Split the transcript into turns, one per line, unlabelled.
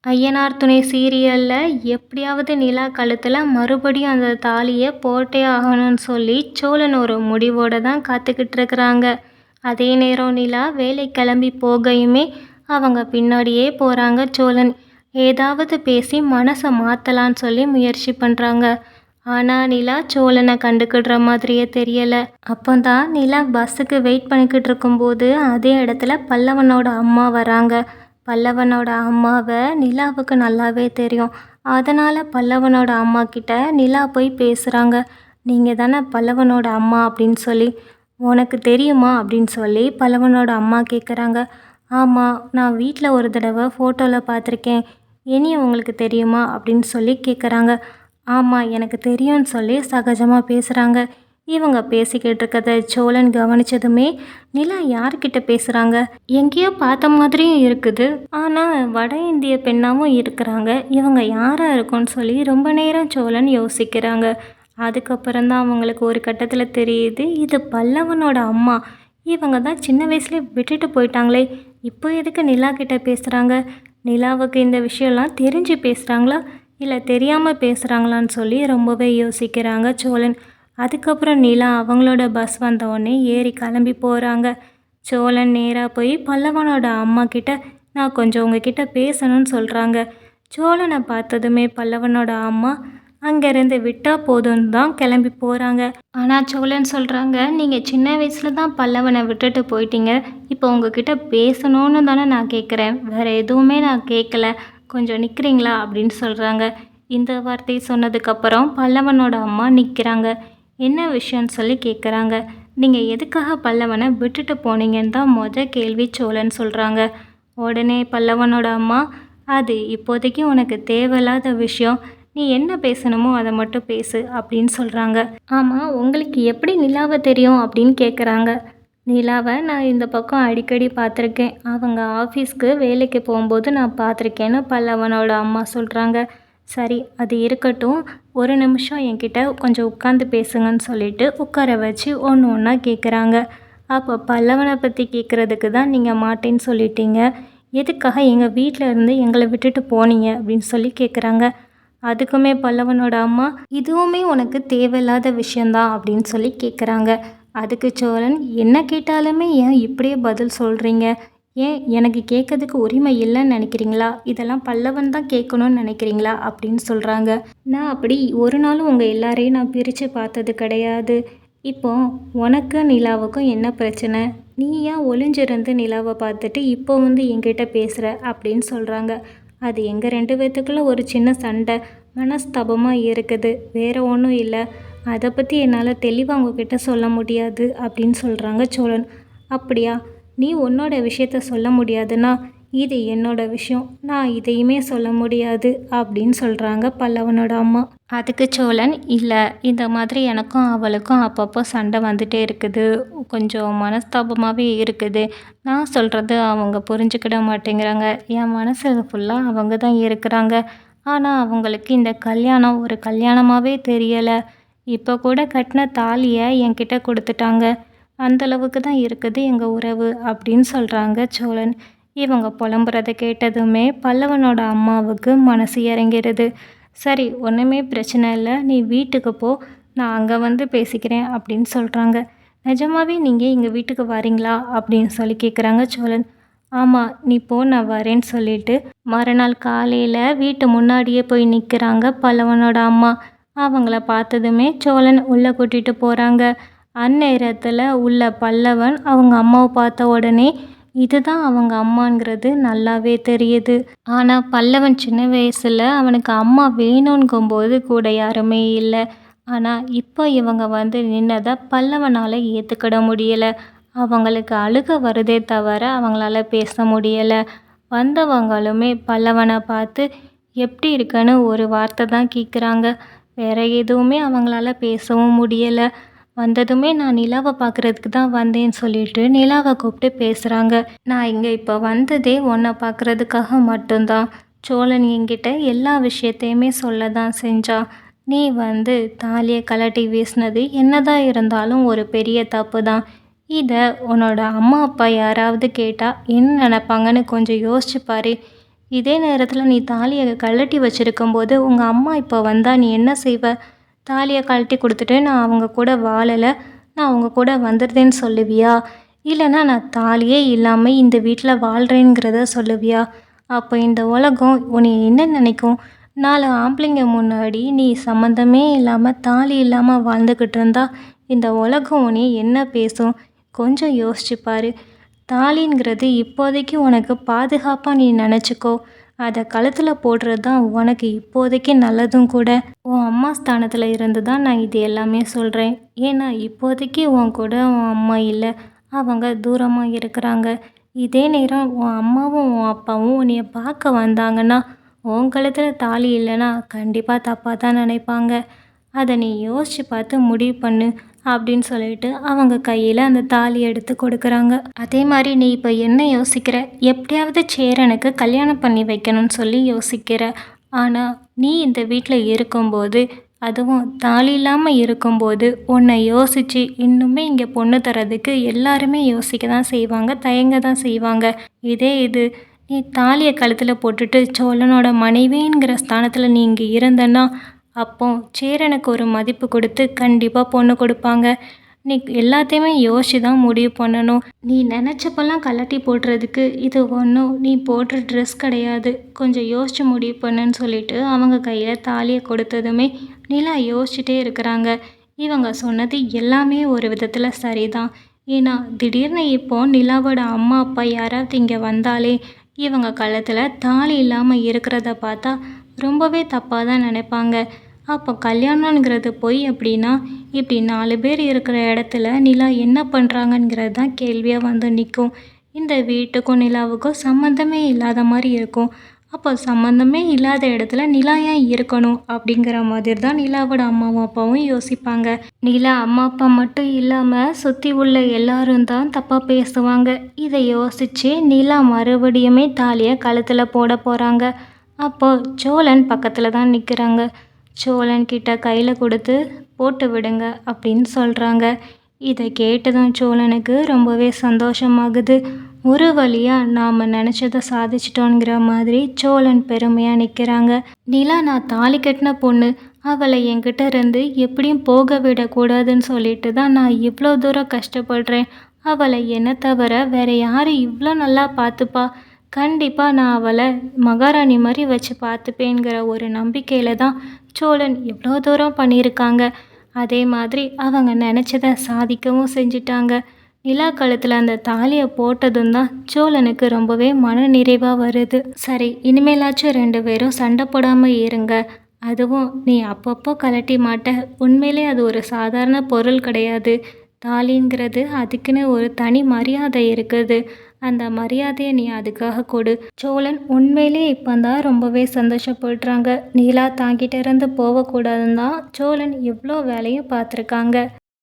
ஐயனார் துணை சீரியல்ல எப்படியாவது நிலா கழுத்தில் மறுபடியும் அந்த தாலியை போட்டே ஆகணும்னு சொல்லி சோழன் ஒரு முடிவோடு தான் காத்துக்கிட்டு இருக்கிறாங்க. அதே நேரம் நிலா வேலை கிளம்பி போகையுமே அவங்க பின்னாடியே போகிறாங்க சோழன். ஏதாவது பேசி மனசை மாற்றலான்னு சொல்லி முயற்சி பண்ணுறாங்க. ஆனால் நிலா சோழனை கண்டுக்கிடுற மாதிரியே தெரியலை. அப்போ தான் நிலா பஸ்ஸுக்கு வெயிட் பண்ணிக்கிட்டு இருக்கும்போது அதே இடத்துல பல்லவனோட அம்மா வராங்க. பல்லவனோட அம்மாவை நிலாவுக்கு நல்லாவே தெரியும். அதனால் பல்லவனோட அம்மா கிட்ட நிலா போய் பேசுகிறாங்க. நீங்கள் தானே பல்லவனோட அம்மா அப்படின்னு சொல்லி. உனக்கு தெரியுமா அப்படின்னு சொல்லி பல்லவனோட அம்மா கேட்குறாங்க. ஆமாம், நான் வீட்டில் ஒரு தடவை ஃபோட்டோவில் பார்த்துருக்கேன். இனியும் உங்களுக்கு தெரியுமா அப்படின்னு சொல்லி கேட்குறாங்க. ஆமாம், எனக்கு தெரியும்னு சொல்லி சகஜமாக பேசுகிறாங்க. இவங்க பேசிக்கிட்டு இருக்கிறத சோழன் கவனிச்சதுமே நிலா யார்கிட்ட பேசுகிறாங்க, எங்கேயோ பார்த்த மாதிரியும் இருக்குது, ஆனால் வட இந்திய பெண்ணாகவும் இருக்கிறாங்க. இவங்க யாராக இருக்கும்னு சொல்லி ரொம்ப நேரம் சோழன் யோசிக்கிறாங்க. அதுக்கப்புறம்தான் அவங்களுக்கு ஒரு கட்டத்தில் தெரியுது, இது பல்லவனோட அம்மா. இவங்க தான் சின்ன வயசுலேயே விட்டுட்டு போயிட்டாங்களே, இப்போ எதுக்கு நிலா கிட்ட பேசுகிறாங்க? நிலாவுக்கு இந்த விஷயம்லாம் தெரிஞ்சு பேசுகிறாங்களா இல்லை தெரியாமல் பேசுகிறாங்களான்னு சொல்லி ரொம்பவே யோசிக்கிறாங்க சோழன். அதுக்கப்புறம் நிலா அவங்களோட பஸ் வந்தவுடனே ஏறி கிளம்பி போகிறாங்க. சோழன் நேராக போய் பல்லவனோட அம்மா கிட்ட நான் கொஞ்சம் உங்ககிட்ட பேசணும்னு சொல்கிறாங்க. சோழனை பார்த்ததுமே பல்லவனோட அம்மா அங்கேருந்து விட்டால் போதும்னு தான் கிளம்பி போகிறாங்க. ஆனால் சோழன் சொல்கிறாங்க, நீங்கள் சின்ன வயசில் தான் பல்லவனை விட்டுட்டு போயிட்டீங்க. இப்போ உங்ககிட்ட பேசணும்னு தானே நான் கேட்குறேன், வேறு எதுவுமே நான் கேட்கல. கொஞ்சம் நிற்கிறீங்களா அப்படின்னு சொல்கிறாங்க. இந்த வார்த்தையை சொன்னதுக்கப்புறம் பல்லவனோட அம்மா நிற்கிறாங்க. என்ன விஷயம்னு சொல்லி கேட்குறாங்க. நீங்கள் எதுக்காக பல்லவனை விட்டுட்டு போனீங்கன்னு தான் கேள்வி சோழன் சொல்கிறாங்க. உடனே பல்லவனோட அம்மா, அது இப்போதைக்கு உனக்கு தேவையில்லாத விஷயம், நீ என்ன பேசணுமோ அதை மட்டும் பேசு அப்படின்னு சொல்கிறாங்க. ஆமாம், உங்களுக்கு எப்படி நிலாவை தெரியும் அப்படின்னு கேட்குறாங்க. நிலாவை நான் இந்த பக்கம் அடிக்கடி பார்த்துருக்கேன். அவங்க ஆஃபீஸ்க்கு வேலைக்கு போகும்போது நான் பார்த்துருக்கேன்னு பல்லவனோட அம்மா சொல்கிறாங்க. சரி, அது இருக்கட்டும், ஒரு நிமிஷம் என்கிட்ட கொஞ்சம் உட்காந்து பேசுங்கன்னு சொல்லிட்டு உட்கார வச்சு ஒன்று ஒன்றா கேட்குறாங்க. அப்போ பல்லவனை பற்றி கேட்குறதுக்கு தான் நீங்கள் மாட்டேன்னு சொல்லிட்டீங்க, எதுக்காக எங்கள் வீட்டில் இருந்து எங்களை விட்டுட்டு போனீங்க அப்படின்னு சொல்லி கேட்குறாங்க. அதுக்குமே பல்லவனோட அம்மா, இதுவுமே உனக்கு தேவையில்லாத விஷயந்தான் அப்படின்னு சொல்லி கேட்குறாங்க. அதுக்கு சோழன், என்ன கேட்டாலுமே ஏன் இப்படியே பதில் சொல்கிறீங்க? ஏன் எனக்கு கேட்கறதுக்கு உரிமை இல்லைன்னு நினைக்கிறீங்களா? இதெல்லாம் பல்லவன் தான் கேட்கணும்னு நினைக்கிறீங்களா அப்படின்னு சொல்கிறாங்க. நான் அப்படி ஒரு நாளும் உங்கள் எல்லாரையும் நான் பிரித்து பார்த்தது கிடையாது. இப்போ உனக்கு நிலாவுக்கும் என்ன பிரச்சனை? நீ ஏன் ஒளிஞ்சிருந்து நிலாவை பார்த்துட்டு இப்போ வந்து என்கிட்ட பேசுகிற அப்படின்னு சொல்கிறாங்க. அது எங்கள் 2 பேர்த்துக்குள்ள ஒரு சின்ன சண்டை, மனஸ்தாபமாக இருக்குது, வேறு ஒன்றும் இல்லை. அதை பற்றி என்னால் தெளிவாக உங்ககிட்ட சொல்ல முடியாது அப்படின்னு சொல்கிறாங்க சோழன். அப்படியா, நீ உன்னோட விஷயத்த சொல்ல முடியாதுன்னா இது என்னோட விஷயம், நான் இதையுமே சொல்ல முடியாது அப்படின்னு சொல்கிறாங்க பல்லவனோட அம்மா. அதுக்கு சோழன், இல்லை, இந்த மாதிரி எனக்கும் அவளுக்கும் அப்பப்போ சண்டை வந்துட்டே இருக்குது, கொஞ்சம் மனஸ்தாபமாகவே இருக்குது. நான் சொல்கிறது அவங்க புரிஞ்சுக்கிட மாட்டேங்கிறாங்க. என் மனசில் ஃபுல்லாக அவங்க தான் இருக்கிறாங்க. ஆனால் அவங்களுக்கு இந்த கல்யாணம் ஒரு கல்யாணமாகவே தெரியலை. இப்போ கூட கட்டின தாலியை என்கிட்ட கொடுத்துட்டாங்க. அந்தளவுக்கு தான் இருக்குது எங்கள் உறவு அப்படின்னு சொல்கிறாங்க சோழன். இவங்க புலம்புறதை கேட்டதுமே பல்லவனோட அம்மாவுக்கு மனசு இறங்கிடுது. சரி, ஒன்றுமே பிரச்சனை இல்லை, நீ வீட்டுக்கு போ, நான் அங்கே வந்து பேசிக்கிறேன் அப்படின்னு சொல்கிறாங்க. நிஜமாவே நீங்கள் எங்கள் வீட்டுக்கு வரீங்களா அப்படின்னு சொல்லி கேட்குறாங்க சோழன். ஆமாம், நீ போ, நான் வரேன்னு சொல்லிட்டு மறுநாள் காலையில் வீட்டு முன்னாடியே போய் நிற்கிறாங்க பல்லவனோட அம்மா. அவங்கள பார்த்ததுமே சோழன் உள்ளே கூட்டிகிட்டு போகிறாங்க. அந்நேரத்தில் உள்ள பல்லவன் அவங்க அம்மாவை பார்த்த உடனே இதுதான் அவங்க அம்மாங்கிறது நல்லாவே தெரியுது. ஆனால் பல்லவன் சின்ன வயசில் அவனுக்கு அம்மா வேணுங்கும்போது கூட யாருமே இல்லை. ஆனால் இப்போ இவங்க வந்து நின்னதை பல்லவனால் ஏற்றுக்கிட முடியலை. அவங்களுக்கு அழுக வருதே தவிர அவங்களால பேச முடியலை. வந்தவங்களுமே பல்லவனை பார்த்து எப்படி இருக்குன்னு ஒரு வார்த்தை தான் கேட்குறாங்க. வேற எதுவுமே அவங்களால பேசவும் முடியலை. வந்ததுமே நான் நிலாவை பார்க்குறதுக்கு தான் வந்தேன்னு சொல்லிட்டு நிலாவை கூப்பிட்டு பேசுகிறாங்க. நான் இங்கே இப்போ வந்ததே உன்னை பார்க்குறதுக்காக மட்டும்தான். சோழன் என்கிட்ட எல்லா விஷயத்தையுமே சொல்ல தான் செஞ்சான். நீ வந்து தாலியை கழட்டி வீசினது என்னதான் இருந்தாலும் ஒரு பெரிய தப்பு தான். இதை உன்னோட அம்மா அப்பா யாராவது கேட்டால் என்ன நினைப்பாங்கன்னு கொஞ்சம் யோசிச்சு பாரு. இதே நேரத்தில் நீ தாலியை கழட்டி வச்சிருக்கும்போது உங்கள் அம்மா இப்போ வந்தால் நீ என்ன செய்வ? தாலியை கழட்டி கொடுத்துட்டு நான் அவங்க கூட வாழலை, நான் அவங்க கூட வந்துடுதேன்னு சொல்லுவியா? இல்லைன்னா நான் தாலியே இல்லாமல் இந்த வீட்டில் வாழ்கிறேங்கிறத சொல்லுவியா? அப்போ இந்த உலகம் உன்னை என்ன நினைக்கும்? 4 ஆம்பளைங்க முன்னாடி நீ சம்மந்தமே இல்லாமல் தாலி இல்லாமல் வாழ்ந்துக்கிட்டு இருந்தா இந்த உலகம் உன்னை என்ன பேசும்? கொஞ்சம் யோசிச்சு பாரு. தாலிங்கிறது இப்போதைக்கு உனக்கு பாதுகாப்பாக நீ நினச்சிக்கோ. அதை கழுத்தில் போடுறது தான் உனக்கு இப்போதைக்கு நல்லதும் கூட. உன் அம்மா ஸ்தானத்தில் இருந்து தான் நான் இது எல்லாமே சொல்கிறேன். ஏன்னா இப்போதைக்கு உன் கூட உன் அம்மா இல்லை, அவங்க தூரமாக இருக்கிறாங்க. இதே நேரம் உன் அம்மாவும் உன் அப்பாவும் உன்னைய பார்க்க வந்தாங்கன்னா உன் கழுத்தில் தாலி இல்லைன்னா கண்டிப்பாக தப்பாக தான் நினைப்பாங்க. அதை நீ யோசித்து பார்த்து முடிவு பண்ணு அப்படின்னு சொல்லிட்டு அவங்க கையில் அந்த தாலி எடுத்து கொடுக்குறாங்க. அதே மாதிரி நீ இப்போ என்ன யோசிக்கிற? எப்படியாவது சேரனுக்கு கல்யாணம் பண்ணி வைக்கணும்னு சொல்லி யோசிக்கிற. ஆனால் நீ இந்த வீட்டில் இருக்கும்போது, அதுவும் தாலி இல்லாமல் இருக்கும்போது உன்னை யோசித்து இன்னுமே இங்கே பொண்ணு தரதுக்கு எல்லாருமே யோசிக்க தான் செய்வாங்க, தயங்க தான் செய்வாங்க. இதே இது நீ தாலியை கழுத்தில் போட்டுட்டு சோழனோட மனைவிங்கிற ஸ்தானத்தில் நீ இங்கே இருந்தன்னா அப்போ சேரனுக்கு ஒரு மதிப்பு கொடுத்து கண்டிப்பாக பொண்ணு கொடுப்பாங்க. நீ எல்லாத்தையுமே யோசிச்சு தான் முடிவு பண்ணணும். நீ நினச்சப்பெல்லாம் கழட்டி போடுறதுக்கு இது ஒன்றும் நீ போடுற ட்ரெஸ் கிடையாது. கொஞ்சம் யோசிச்சு முடிவு பண்ணுன்னு சொல்லிட்டு அவங்க கையில் தாலியை கொடுத்ததுமே நிலா யோசிச்சுட்டே இருக்கிறாங்க. இவங்க சொன்னது எல்லாமே ஒரு விதத்தில் சரிதான். ஏன்னா திடீர்னு இப்போ நிலாவோட அம்மா அப்பா யாராவது இங்கே வந்தாலே இவங்க கழுத்தில் தாலி இல்லாமல் இருக்கிறத பார்த்தா ரொம்பவே தப்பாக தான் நினைப்பாங்க. அப்போ கல்யாணங்கிறது பொய் அப்படின்னா இப்படி 4 பேர் இருக்கிற இடத்துல நிலா என்ன பண்ணுறாங்கங்கிறது தான் கேள்வியாக வந்து நிற்கும். இந்த வீட்டுக்கும் நிலாவுக்கும் சம்மந்தமே இல்லாத மாதிரி இருக்கும். அப்போ சம்மந்தமே இல்லாத இடத்துல நிலா ஏன் இருக்கணும் அப்படிங்கிற மாதிரி தான் நிலாவோட அம்மாவும் அப்பாவும் யோசிப்பாங்க. நிலா அம்மா அப்பா மட்டும் இல்லாமல் சுற்றி உள்ள எல்லாரும் தான் தப்பாக பேசுவாங்க. இதை யோசித்து நிலா மறுபடியுமே தாலியை கழுத்தில் போட போகிறாங்க. அப்போ சோழன் பக்கத்தில் தான் நிற்கிறாங்க. சோழன் கிட்ட கையில் கொடுத்து போட்டு விடுங்க அப்படின்னு சொல்கிறாங்க. இதை கேட்டதும் சோழனுக்கு ரொம்பவே சந்தோஷமாகுது. ஒரு வழியாக நாம் நினச்சதை சாதிச்சிட்டோங்கிற மாதிரி சோழன் பெருமையாக நிற்கிறாங்க. நிலா நான் தாலி கட்டின பொண்ணு, அவளை என்கிட்ட இருந்து எப்படியும் போக விடக்கூடாதுன்னு சொல்லிட்டு தான் நான் இவ்வளோ தூரம் கஷ்டப்படுறேன். அவளை என்னை தவிர வேற யார் இவ்வளோ நல்லா பார்த்துப்பா? கண்டிப்பாக நான் அவளை மகாராணி மாதிரி வச்சு பார்த்துப்பேங்கிற ஒரு நம்பிக்கையில் தான் சோழன் இவ்வளோ தூரம் பண்ணியிருக்காங்க. அதே மாதிரி அவங்க நினச்சதை சாதிக்கவும் செஞ்சிட்டாங்க. நிலா கழுத்தில் அந்த தாலியை போட்டதும் தான் சோழனுக்கு ரொம்பவே மன நிறைவாக வருது. சரி, இனிமேலாச்சும் 2 பேரும் சண்டை போடாமல் இருங்க. அதுவும் நீ அப்பப்போ கழட்டி மாட்ட. உண்மையிலே அது ஒரு சாதாரண பொருள் கிடையாது. தாலிங்கிறது அதுக்குன்னு ஒரு தனி மரியாதை இருக்குது. அந்த மரியாதையை நீ அதுக்காக கொடு. சோழன் உண்மையிலே இப்போ தான் ரொம்பவே சந்தோஷப்படுறாங்க. நீலா தாங்கிட்ட இருந்து போகக்கூடாதுன்னு தான் சோழன் இவ்வளோ வேலையும் பார்த்துருக்காங்க.